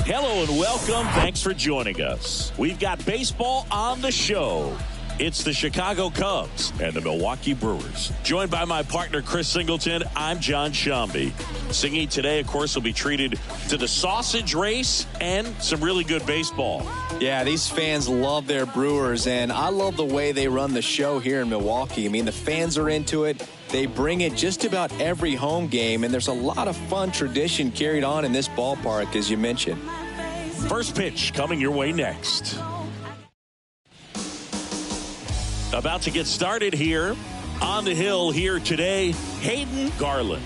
Hello and welcome. Thanks for joining us. We've got baseball on the show. It's the Chicago Cubs and the Milwaukee Brewers. Joined by my partner, Chris Singleton, I'm John Shambi. Singy today, of course, will be treated to the sausage race and some really good baseball. Yeah, these fans love their Brewers, and I love the way they run the show here in Milwaukee. I mean, the fans are into it. They bring it just about every home game, and there's a lot of fun tradition carried on in this ballpark, as you mentioned. First pitch coming your way next. About to get started here on the hill here today, Hayden Garland.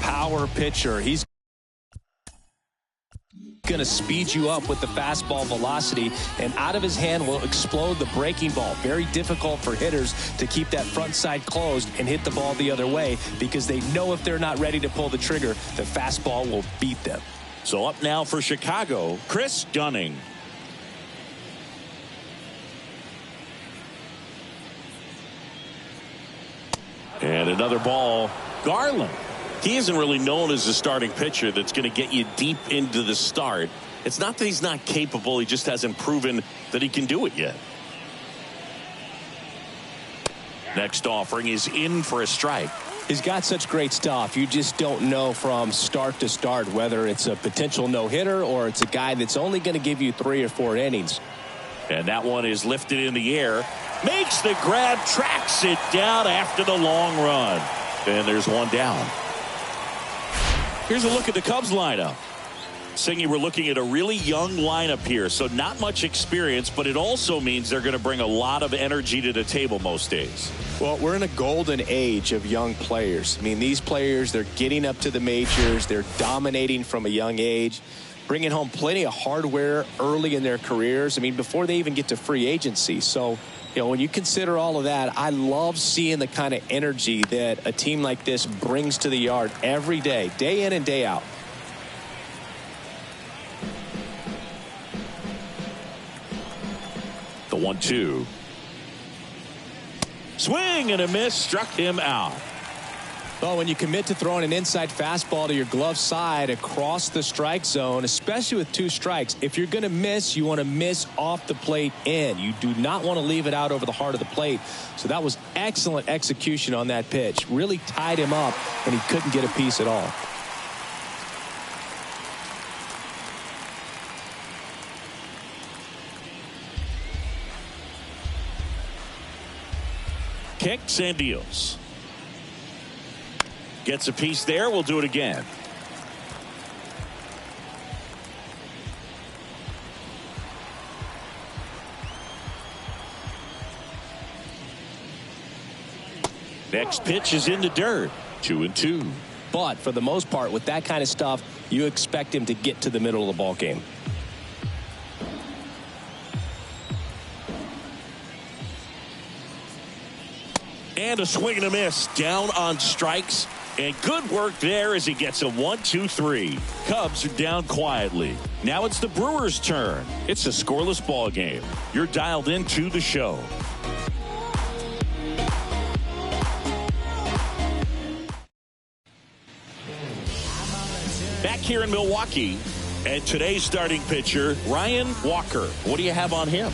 Power pitcher. He's going to speed you up with the fastball velocity, and out of his hand will explode the breaking ball. Very difficult for hitters to keep that front side closed and hit the ball the other way, because they know if they're not ready to pull the trigger, the fastball will beat them. So up now for Chicago, Chris Dunning. And another ball. Garland. He isn't really known as a starting pitcher that's going to get you deep into the start. It's not that he's not capable. He just hasn't proven that he can do it yet. Next offering is in for a strike. He's got such great stuff. You just don't know from start to start whether it's a potential no-hitter or it's a guy that's only going to give you 3 or 4 innings. And that one is lifted in the air. Makes the grab, tracks it down after the long run. And there's one down. Here's a look at the Cubs lineup. Singy, we're looking at a really young lineup here, so not much experience, but it also means they're going to bring a lot of energy to the table most days. Well, we're in a golden age of young players. I mean, these players, they're getting up to the majors. They're dominating from a young age, bringing home plenty of hardware early in their careers. I mean, before they even get to free agency. So, you know, when you consider all of that, I love seeing the kind of energy that a team like this brings to the yard every day in and day out. The 1-2. Swing and a miss, struck him out. Well, when you commit to throwing an inside fastball to your glove side across the strike zone, especially with 2 strikes, if you're going to miss, you want to miss off the plate in. You do not want to leave it out over the heart of the plate. So that was excellent execution on that pitch. Really tied him up, and he couldn't get a piece at all. Kicks and deals. Gets a piece there. We'll do it again. Next pitch is in the dirt. 2-2. But for the most part, with that kind of stuff, you expect him to get to the middle of the ball game. And a swing and a miss down on strikes. And good work there as he gets a 1-2-3. Cubs are down quietly. Now it's the Brewers' turn. It's a scoreless ball game. You're dialed into the show. Back here in Milwaukee, and today's starting pitcher, Ryan Walker. What do you have on him?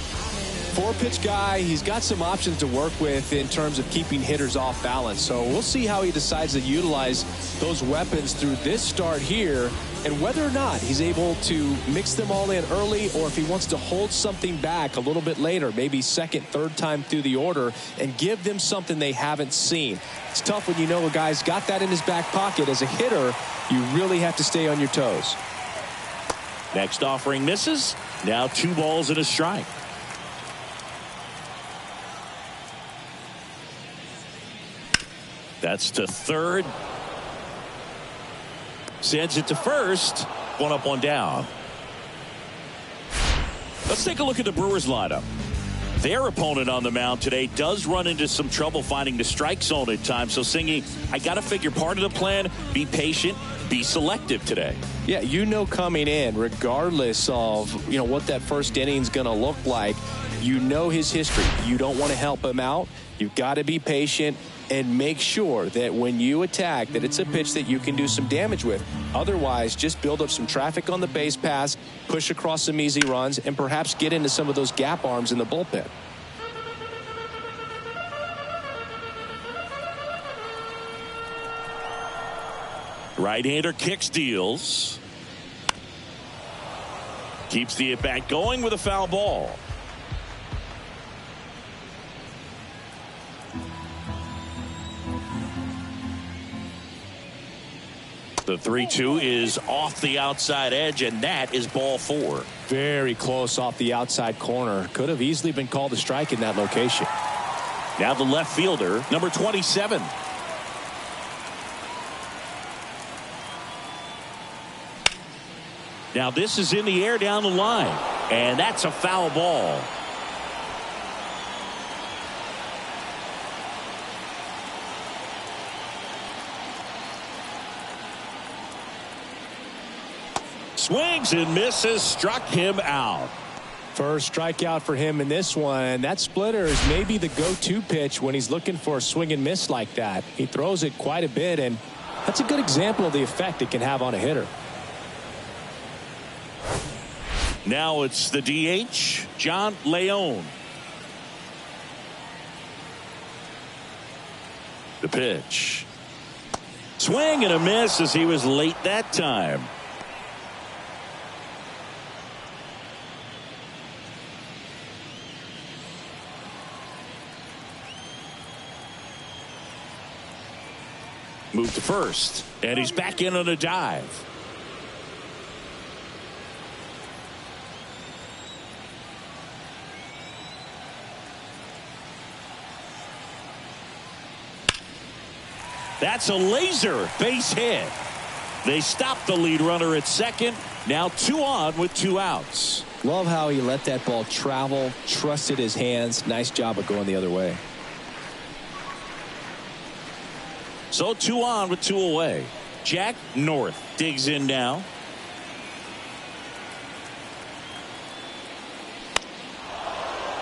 4-pitch guy. He's got some options to work with in terms of keeping hitters off balance. So we'll see how he decides to utilize those weapons through this start here, and whether or not he's able to mix them all in early, or if he wants to hold something back a little bit later, maybe second, third time through the order, and give them something they haven't seen. It's tough when you know a guy's got that in his back pocket. As a hitter, you really have to stay on your toes. Next offering misses. Now 2 balls and a strike. That's to third. Sends it to first. 1 up, 1 down. Let's take a look at the Brewers lineup. Their opponent on the mound today does run into some trouble finding the strike zone at times. So, Singy, I got to figure part of the plan, be patient, be selective today. Yeah, you know coming in, regardless of, what that first inning's going to look like, you know his history. You don't want to help him out. You've got to be patient. and make sure that when you attack that it's a pitch that you can do some damage with. Otherwise, just build up some traffic on the base pass, push across some easy runs, and perhaps get into some of those gap arms in the bullpen. Right-hander kicks, deals. Keeps the at-bat going with a foul ball. The 3-2 is off the outside edge, and that is ball 4. Very close off the outside corner. Could have easily been called a strike in that location. Now the left fielder, number 27. Now this is in the air down the line, and that's a foul ball. Swings and misses, struck him out. First strikeout for him in this one. That splitter is maybe the go-to pitch when he's looking for a swing and miss like that. He throws it quite a bit, and that's a good example of the effect it can have on a hitter. Now it's the DH, John Leone. The pitch. Swing and a miss as he was late that time. Move to first, and he's back in on a dive. That's a laser base hit. They stop the lead runner at second. Now 2 on with 2 outs. Love how he let that ball travel, trusted his hands. Nice job of going the other way. So 2 on with 2 away. Jack North digs in now.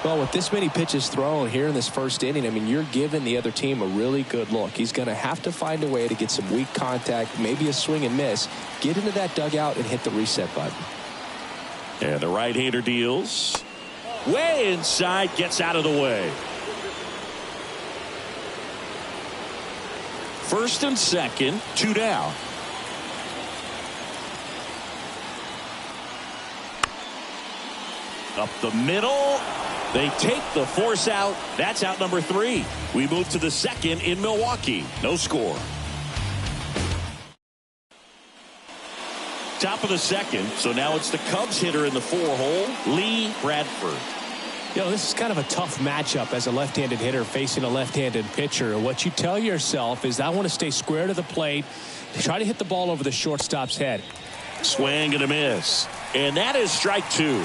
Well, with this many pitches thrown here in this first inning, I mean, you're giving the other team a really good look. He's going to have to find a way to get some weak contact, maybe a swing and miss, get into that dugout and hit the reset button. And the right-hander deals. Way inside, gets out of the way. First and second, 2 down. Up the middle. They take the force out. That's out number 3. We move to the second in Milwaukee. No score. Top of the second. So now it's the Cubs hitter in the 4-hole, Lee Bradford. You know, this is kind of a tough matchup as a left-handed hitter facing a left-handed pitcher. What you tell yourself is, I want to stay square to the plate, try to hit the ball over the shortstop's head. Swing and a miss. And that is strike 2.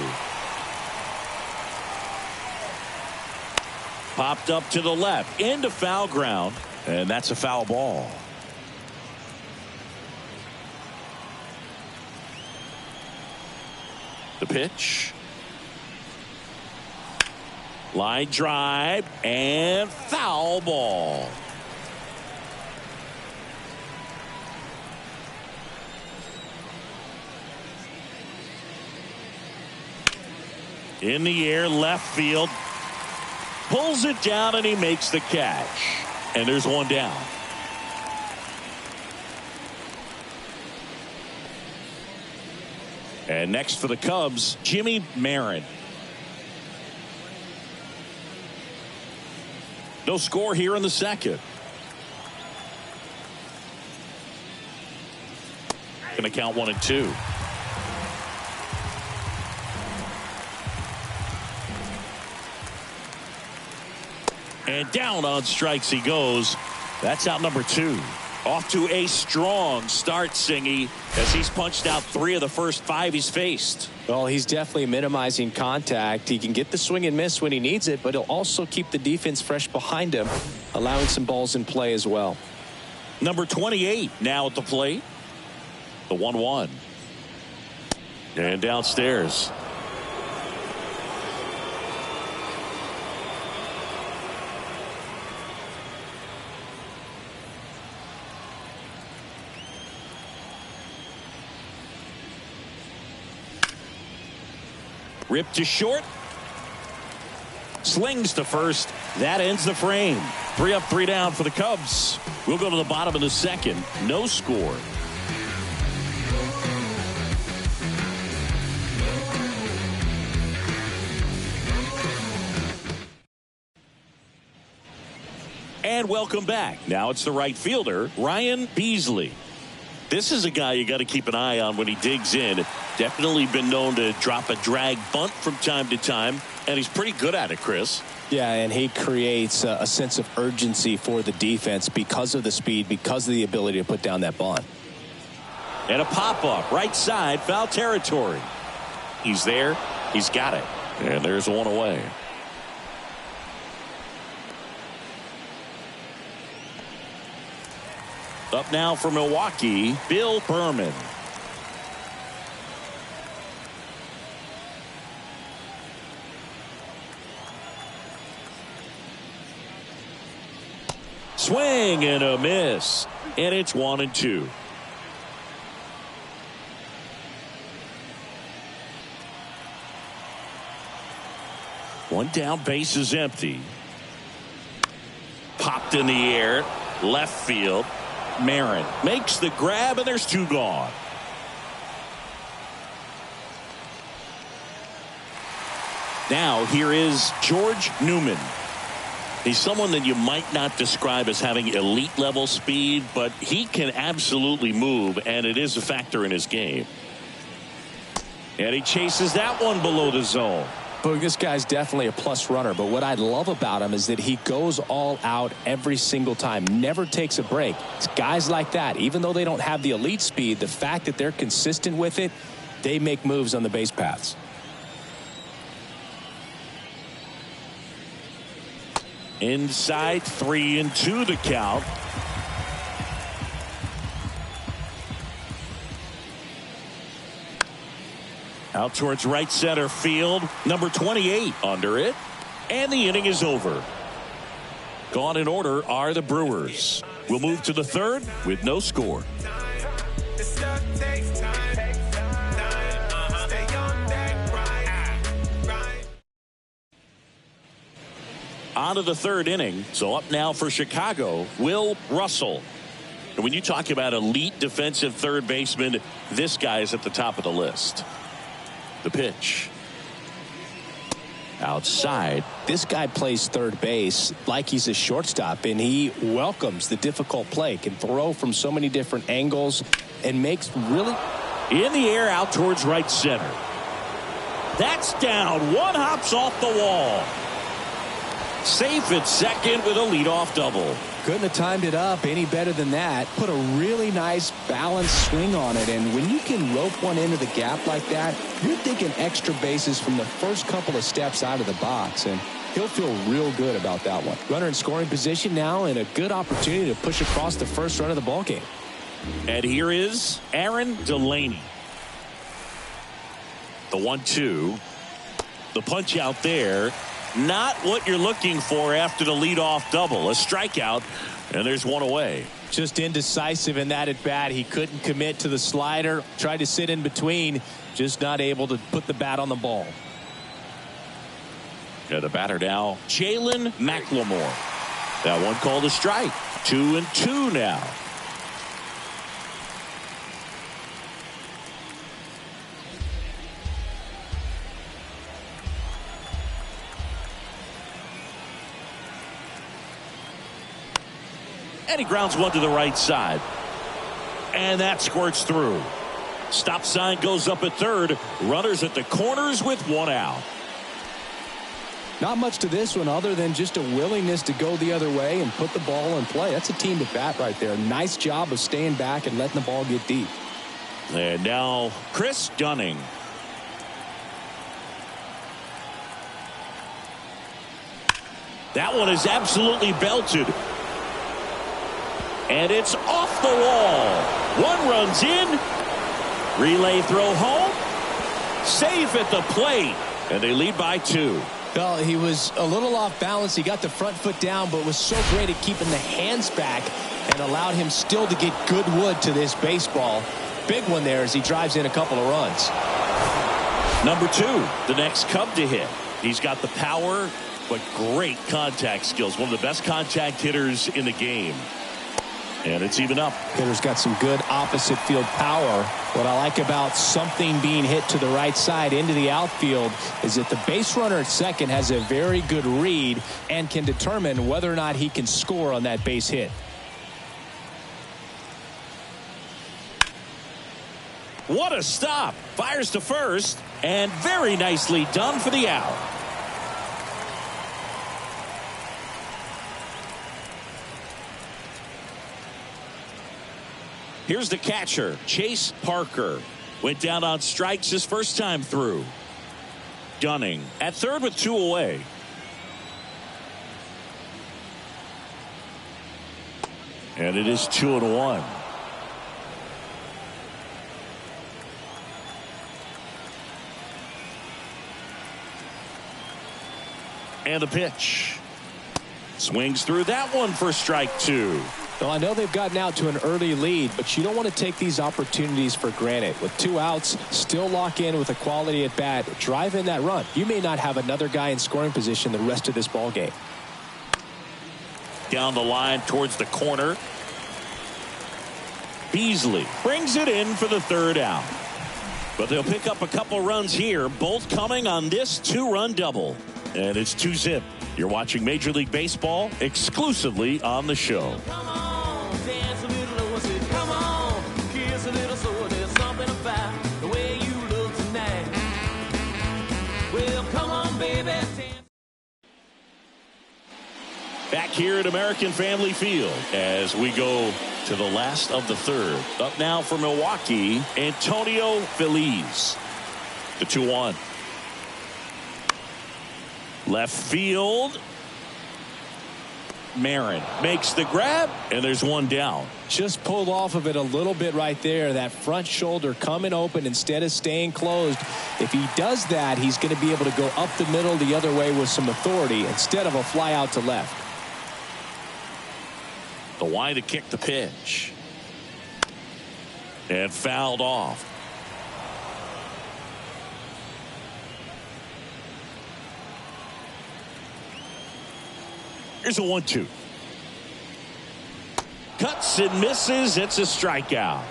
Popped up to the left into foul ground, and that's a foul ball. The pitch. Line drive and foul ball. In the air, left field. Pulls it down and he makes the catch. And there's 1 down. And next for the Cubs, Jimmy Marin. No score here in the second. Going to count 1 and 2. And down on strikes he goes. That's out number 2. Off to a strong start, Singy, as he's punched out 3 of the first 5 he's faced. Well, he's definitely minimizing contact. He can get the swing and miss when he needs it, but he'll also keep the defense fresh behind him, allowing some balls in play as well. Number 28 now at the plate. The 1-1. And downstairs. Ripped to short. Slings to first. That ends the frame. 3 up, 3 down for the Cubs. We'll go to the bottom of the second. No score. And welcome back. Now it's the right fielder, Ryan Beasley. This is a guy you got to keep an eye on when he digs in. Definitely been known to drop a drag bunt from time to time, and he's pretty good at it, Chris. Yeah, and he creates a sense of urgency for the defense because of the speed, because of the ability to put down that bunt. And a pop-up, right side, foul territory. He's there. He's got it. And there's one away. Up now for Milwaukee, Bill Berman. Swing and a miss. And it's 1-2. One down, base is empty. Popped in the air, left field. Marin makes the grab, and there's 2 gone. Now here is George Newman. He's someone that you might not describe as having elite level speed, but he can absolutely move, and it is a factor in his game. And he chases that one below the zone. Boog, this guy's definitely a plus runner, but what I love about him is that he goes all out every single time, never takes a break. It's guys like that, even though they don't have the elite speed, the fact that they're consistent with it, they make moves on the base paths. Inside, 3-2 the count. Out towards right center field. Number 28 under it. And the inning is over. Gone in order are the Brewers. We'll move to the third with no score. On to the third inning. So up now for Chicago, Will Russell. And when you talk about elite defensive third baseman, this guy is at the top of the list. The pitch. Outside. This guy plays third base like he's a shortstop, and he welcomes the difficult play, can throw from so many different angles, and makes really... In the air out towards right center. That's down. One hops off the wall. Safe at second with a leadoff double. Couldn't have timed it up any better than that. Put a really nice balanced swing on it, and when you can rope one into the gap like that, you're thinking extra bases from the first couple of steps out of the box, and he'll feel real good about that one. Runner in scoring position now, and a good opportunity to push across the first run of the ball game. And here is Aaron Delaney. The 1-2. The punch out there. Not what you're looking for after the leadoff double. A strikeout, and there's one away. Just indecisive in that at bat. He couldn't commit to the slider. Tried to sit in between. Just not able to put the bat on the ball. And the batter now, Jalen McLemore. That one called a strike. 2-2 now. And he grounds one to the right side. And that squirts through. Stop sign goes up at third. Runners at the corners with one out. Not much to this one other than just a willingness to go the other way and put the ball in play. That's a team at bat right there. Nice job of staying back and letting the ball get deep. And now Chris Dunning. That one is absolutely belted. And it's off the wall. One runs in. Relay throw home. Safe at the plate. And they lead by 2. Well, he was a little off balance. He got the front foot down, but was so great at keeping the hands back and allowed him still to get good wood to this baseball. Big one there as he drives in a couple of runs. Number 2, the next Cub to hit. He's got the power, but great contact skills. One of the best contact hitters in the game. And it's even up. Hitter's got some good opposite field power. What I like about something being hit to the right side into the outfield is that the base runner at second has a very good read and can determine whether or not he can score on that base hit. What a stop. Fires to first, and very nicely done for the out. Here's the catcher, Chase Parker. Went down on strikes his first time through. Dunning at third with 2 away. And it is 2-1. And the pitch. Swings through that one for strike 2. Well, I know they've gotten out to an early lead, but you don't want to take these opportunities for granted. With 2 outs, still lock in with a quality at bat, drive in that run. You may not have another guy in scoring position the rest of this ball game. Down the line towards the corner. Beasley brings it in for the 3rd out. But they'll pick up a couple runs here, both coming on this 2-run double. And it's 2-zip. You're watching Major League Baseball exclusively on the show. Come on, dance a little, said, come on, kiss a little, so there's something about the way you look tonight. Well, come on, baby. Back here at American Family Field as we go to the last of the 3rd. Up now for Milwaukee, Antonio Feliz. The 2-1. Left field. Marin makes the grab, and there's 1 down. Just pulled off of it a little bit right there. That front shoulder coming open instead of staying closed. If he does that, he's going to be able to go up the middle the other way with some authority instead of a fly out to left. The wide to kick the pitch. And fouled off. Here's a 1-2. Cuts and misses. It's a strikeout.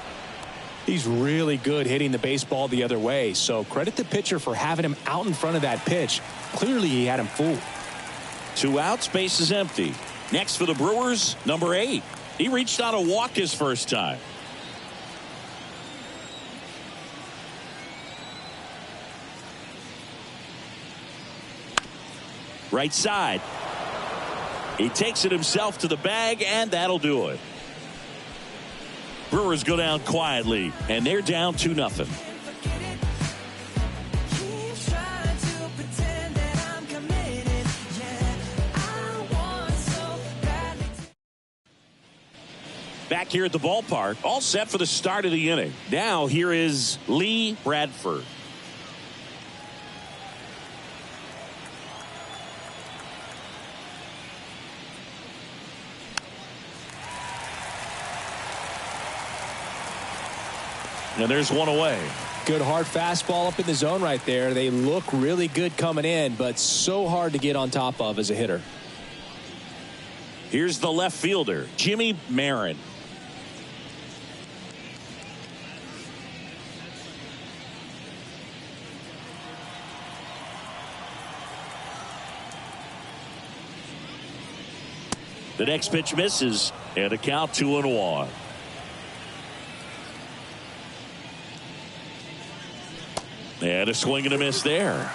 He's really good hitting the baseball the other way, so credit the pitcher for having him out in front of that pitch. Clearly he had him fooled. 2 outs, base is empty. Next for the Brewers, number 8. He reached on a walk his first time. Right side. He takes it himself to the bag, and that'll do it. Brewers go down quietly, and they're down 2-0. Back here at the ballpark, all set for the start of the inning. Now here is Lee Bradford. And there's 1 away. Good hard fastball up in the zone right there. They look really good coming in, but so hard to get on top of as a hitter. Here's the left fielder, Jimmy Marin. The next pitch misses, and a count 2-1. And a swing and a miss there.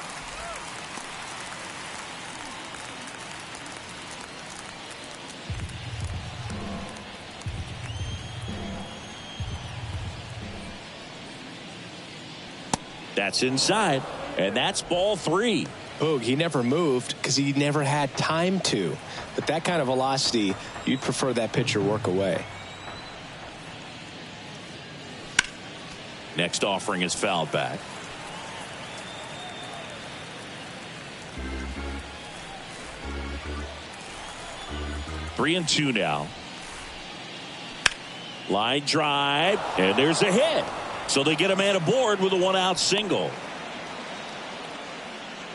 That's inside, and that's ball 3. Boog, he never moved because he never had time to. But that kind of velocity, you'd prefer that pitcher work away. Next offering is fouled back. Three and 2 now. Line drive, and there's a hit. So they get a man aboard with a 1-out single.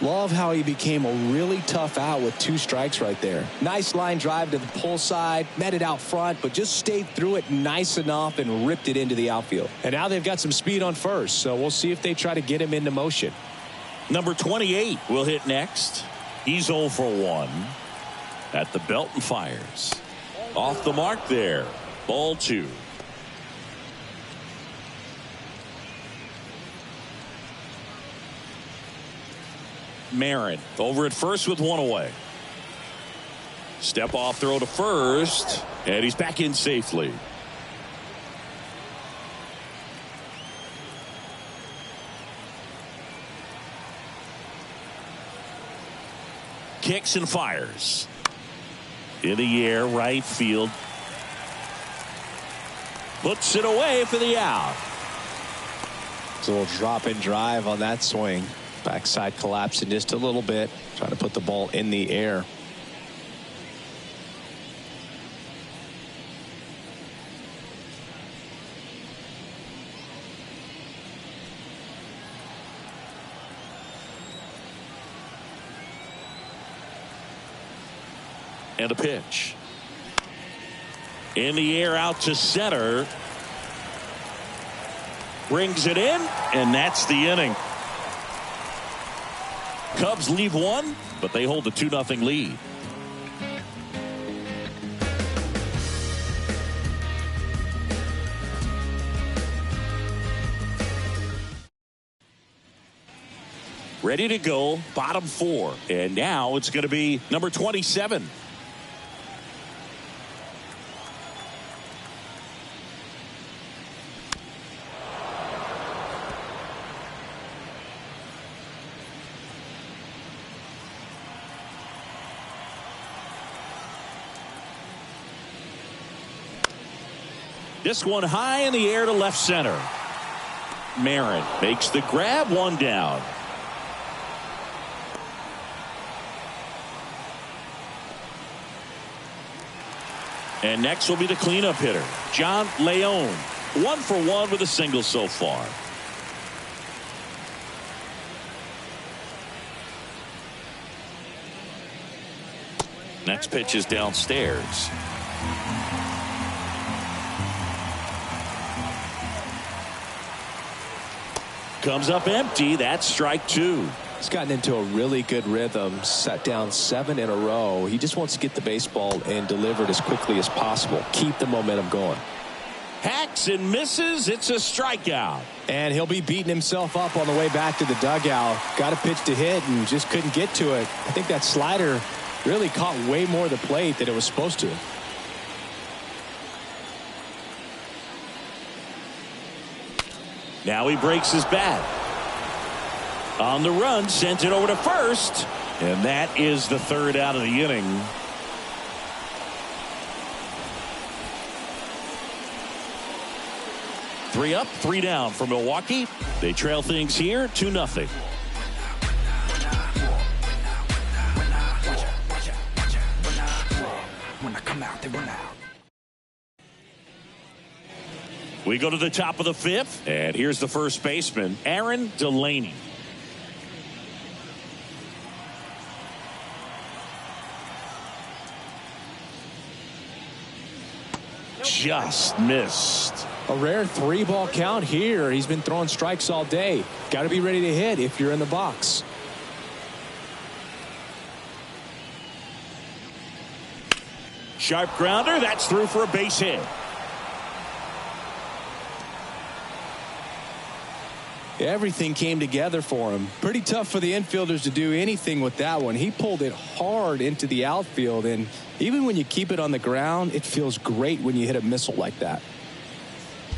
Love how he became a really tough out with 2 strikes right there. Nice line drive to the pull side, met it out front, but just stayed through it nice enough and ripped it into the outfield. And now they've got some speed on first, so we'll see if they try to get him into motion. Number 28 will hit next. He's 0 for 1 at the belt and fires. Off the mark there. Ball 2. Marin over at first with 1 away. Step off throw to first, and he's back in safely. Kicks and fires. In the air, right field. Puts it away for the out. It's a little drop and drive on that swing. Backside collapsing just a little bit, trying to put the ball in the air. And a pitch. In the air out to center. Brings it in, and that's the inning. Cubs leave 1, but they hold a 2-0 lead. Ready to go, bottom 4. And now it's going to be number 27. This one high in the air to left center. Marin makes the grab, 1 down. And next will be the cleanup hitter, John Leone. 1 for 1 with a single so far. Next pitch is downstairs. Comes up empty. That's strike 2. He's gotten into a really good rhythm, set down 7 in a row. He just wants to get the baseball and deliver it as quickly as possible. Keep the momentum going. Hacks and misses. It's a strikeout. And he'll be beating himself up on the way back to the dugout. Got a pitch to hit and just couldn't get to it. I think that slider really caught way more of the plate than it was supposed to. Now he breaks his bat. On the run, sends it over to first. And that is the 3rd out of the inning. Three up, 3 down for Milwaukee. They trail things here 2-0. When I come out, they run out. We go to the top of the 5th, and here's the first baseman, Aaron Delaney. Just missed. A rare 3-ball count here. He's been throwing strikes all day. Got to be ready to hit if you're in the box. Sharp grounder. That's through for a base hit. Everything came together for him. Pretty tough for the infielders to do anything with that one. He pulled it hard into the outfield, and even when you keep it on the ground, it feels great when you hit a missile like that.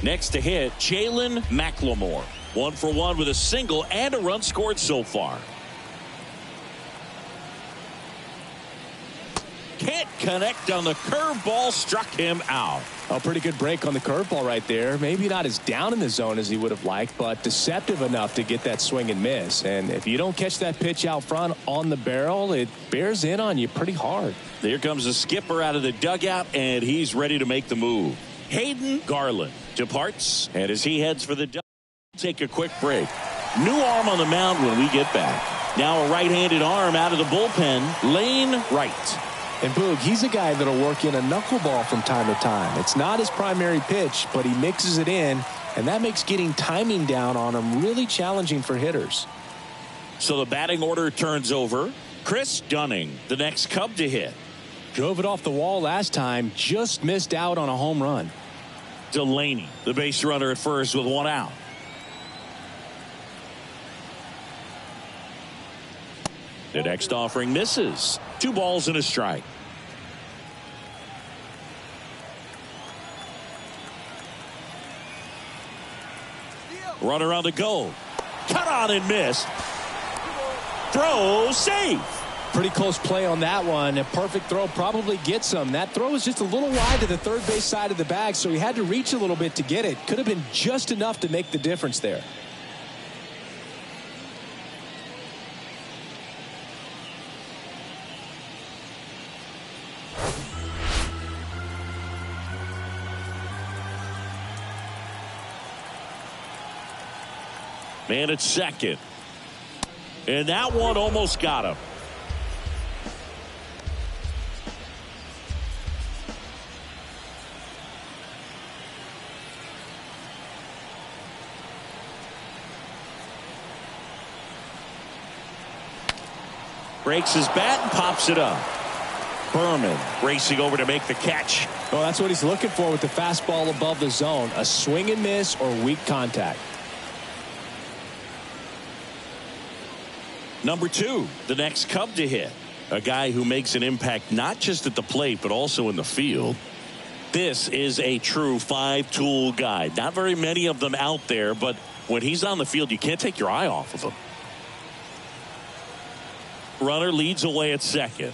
Next to hit, Jalen McLemore. 1 for 1 with a single and a run scored so far. Can't connect on the curveball, struck him out. A pretty good break on the curveball right there. Maybe not as down in the zone as he would have liked, but deceptive enough to get that swing and miss. And if you don't catch that pitch out front on the barrel, it bears in on you pretty hard. There comes the skipper out of the dugout, and he's ready to make the move. Hayden Garland departs, and as he heads for the dugout, take a quick break. New arm on the mound when we get back. Now a right-handed arm out of the bullpen, Lane Wright. And Boog, he's a guy that'll work in a knuckleball from time to time. It's not his primary pitch, but he mixes it in, and that makes getting timing down on him really challenging for hitters. So the batting order turns over. Chris Dunning, the next Cub to hit. Drove it off the wall last time, just missed out on a home run. Delaney, the base runner at first with one out. The next offering misses. 2 balls and a strike. Runner on the go. Cut on and missed. Throw safe. Pretty close play on that one. A perfect throw probably gets him. That throw was just a little wide to the third base side of the bag, so he had to reach a little bit to get it. Could have been just enough to make the difference there. Man at second. And that one almost got him. Breaks his bat and pops it up. Berman racing over to make the catch. Well, that's what he's looking for with the fastball above the zone. A swing and miss or weak contact. Number 2, the next Cub to hit. A guy who makes an impact not just at the plate but also in the field. This is a true 5-tool guy. Not very many of them out there, but when he's on the field you can't take your eye off of him. Runner leads away at second.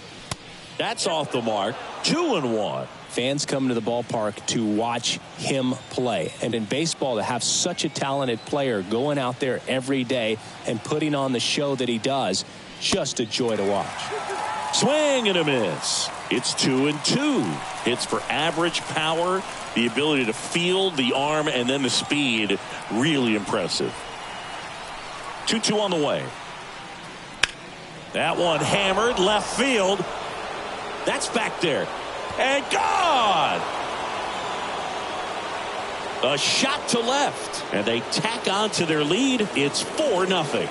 That's off the mark. 2-1. Fans come to the ballpark to watch him play. And in baseball, to have such a talented player going out there every day and putting on the show that he does, just a joy to watch. Swing and a miss. It's 2-2. Hits for average power, the ability to field, the arm, and then the speed. Really impressive. 2-2 on the way. That one hammered left field. That's back there. And gone! A shot to left. And they tack on to their lead. It's 4-0.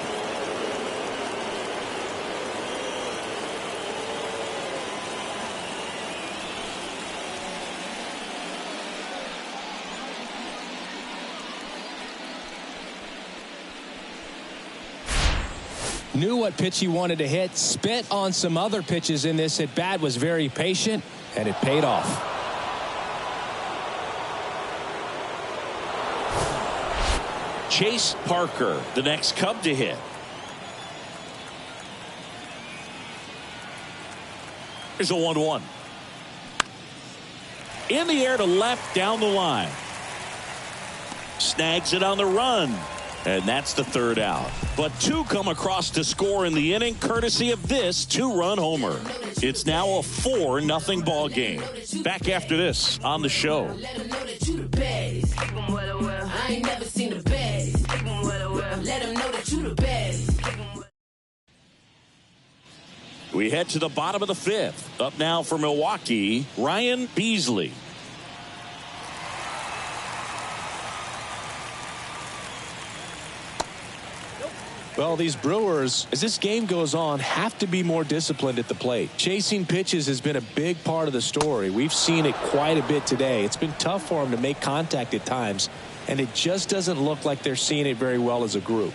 Knew what pitch he wanted to hit, spent on some other pitches in this at bat, was very patient, and it paid off. Chase Parker, the next Cub to hit. Here's a 1-1. In the air to left down the line. Snags it on the run. And that's the third out. But 2 come across to score in the inning courtesy of this 2-run homer. It's now a 4-0 ball game. Back after this on the show. We head to the bottom of the 5th. Up now for Milwaukee, Ryan Beasley. Well, these Brewers, as this game goes on, have to be more disciplined at the plate. Chasing pitches has been a big part of the story. We've seen it quite a bit today. It's been tough for them to make contact at times, and it just doesn't look like they're seeing it very well as a group.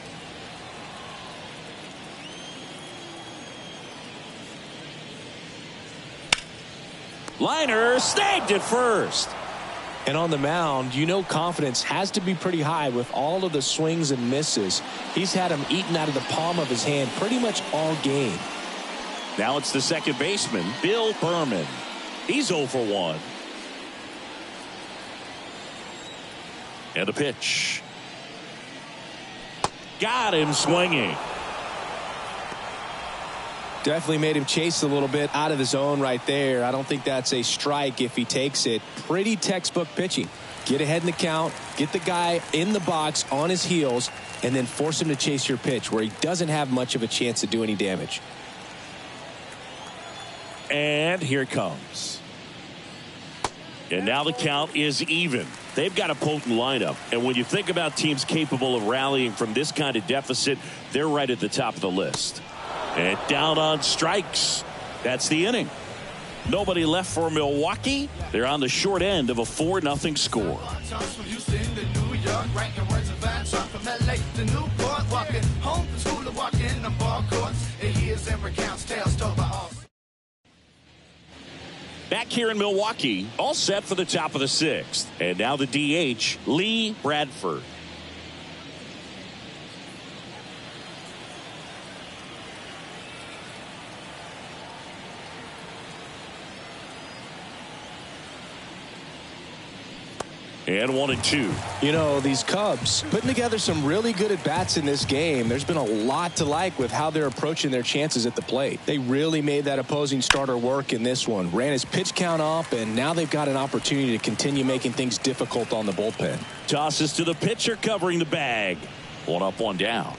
Liner snagged at first. And on the mound, you know confidence has to be pretty high with all of the swings and misses. He's had them eaten out of the palm of his hand pretty much all game. Now it's the second baseman, Bill Berman. He's 0 for 1. And a pitch. Got him swinging. Definitely made him chase a little bit out of the zone right there. I don't think that's a strike if he takes it. Pretty textbook pitching. Get ahead in the count, get the guy in the box on his heels, and then force him to chase your pitch where he doesn't have much of a chance to do any damage. And here it comes. And now the count is even. They've got a potent lineup. And when you think about teams capable of rallying from this kind of deficit, they're right at the top of the list. And down on strikes. That's the inning. Nobody left for Milwaukee. They're on the short end of a 4-0 score. Back here in Milwaukee, all set for the top of the 6th. And now the DH, Lee Bradford. And 1-2. You know, these Cubs putting together some really good at-bats in this game. There's been a lot to like with how they're approaching their chances at the plate. They really made that opposing starter work in this one. Ran his pitch count up, and now they've got an opportunity to continue making things difficult on the bullpen. Tosses to the pitcher covering the bag. 1 up, 1 down.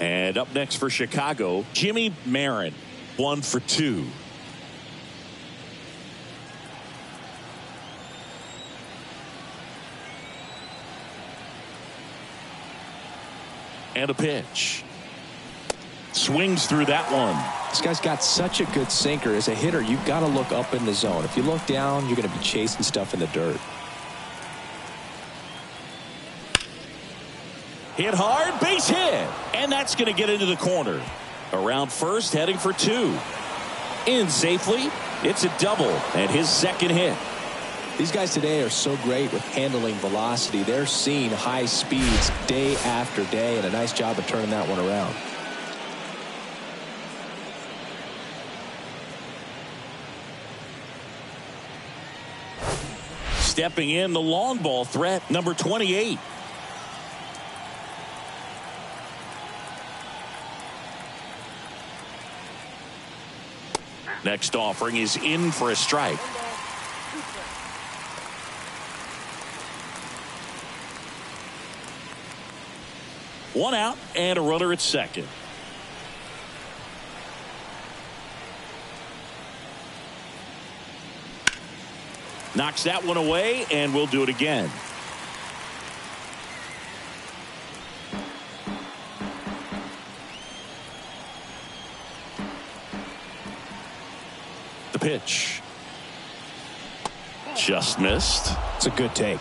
And up next for Chicago, Jimmy Marin. 1 for 2. And a pitch. Swings through that one. This guy's got such a good sinker. As a hitter, you've got to look up in the zone. If you look down, you're going to be chasing stuff in the dirt. Hit hard, base hit. And that's going to get into the corner. Around first, heading for 2. In safely. It's a double and his second hit. These guys today are so great with handling velocity. They're seeing high speeds day after day, and a nice job of turning that one around. Stepping in, the long ball threat, number 28. Next offering is in for a strike. One out and a runner at second. Knocks that one away, and we'll do it again. The pitch. Just missed. It's a good take.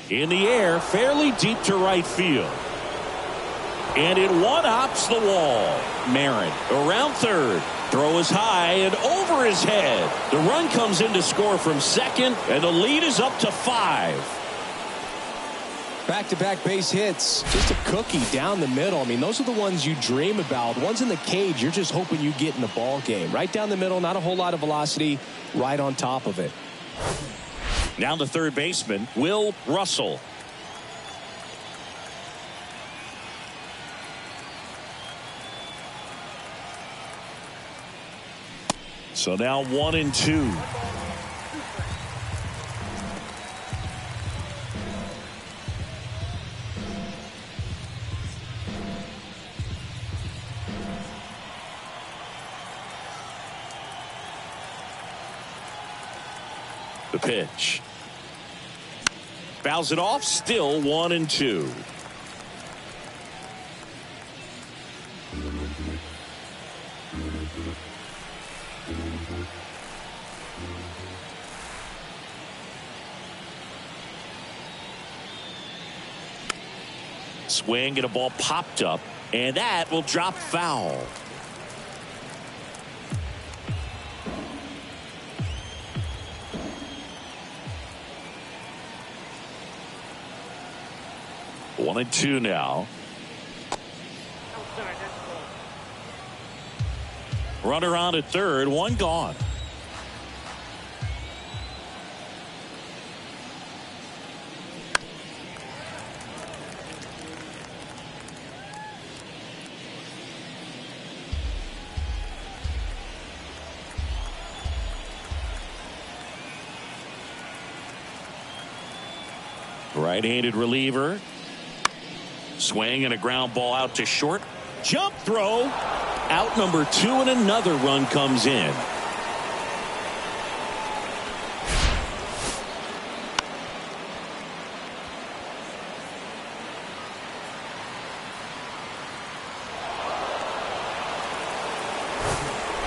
In the air, fairly deep to right field. And it one-hops the wall. Marin around third. Throw is high and over his head. The run comes in to score from second, and the lead is up to 5. Back-to-back base hits. Just a cookie down the middle. I mean, those are the ones you dream about. Ones in the cage, you're just hoping you get in the ball game. Right down the middle, not a whole lot of velocity, right on top of it. Now the third baseman, Will Russell. So now 1-2. The pitch. Fouls it off, still 1-2. Swing and a ball popped up, and that will drop foul. One and two now. Runner on at third, one gone. Right-handed reliever. Swing and a ground ball out to short. Jump throw. Out number 2 and another run comes in.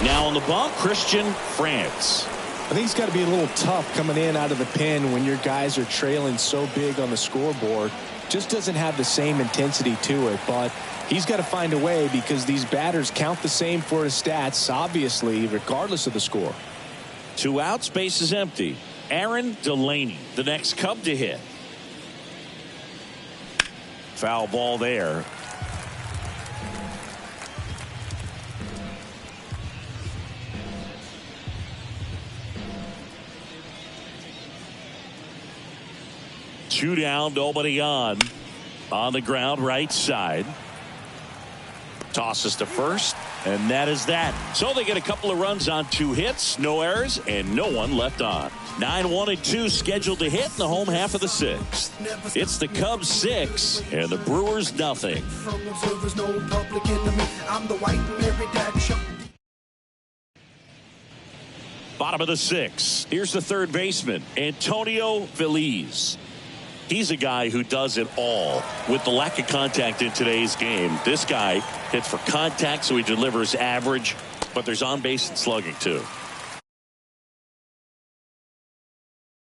Now on the bump, Christian France. I think it's got to be a little tough coming in out of the pen when your guys are trailing so big on the scoreboard. Just doesn't have the same intensity to it, but he's got to find a way because these batters count the same for his stats, obviously, regardless of the score. 2 outs, base is empty. Aaron Delaney, the next Cub to hit. Foul ball there. Two down, nobody on. On the ground, right side. Tosses to first, and that is that. So they get a couple of runs on 2 hits, no errors, and no one left on. 9-1-2 scheduled to hit in the home half of the 6th. It's the Cubs 6 and the Brewers nothing. Bottom of the 6th. Here's the third baseman, Antonio Velez. He's a guy who does it all. With the lack of contact in today's game, this guy hits for contact, so he delivers average, but there's on base and slugging too.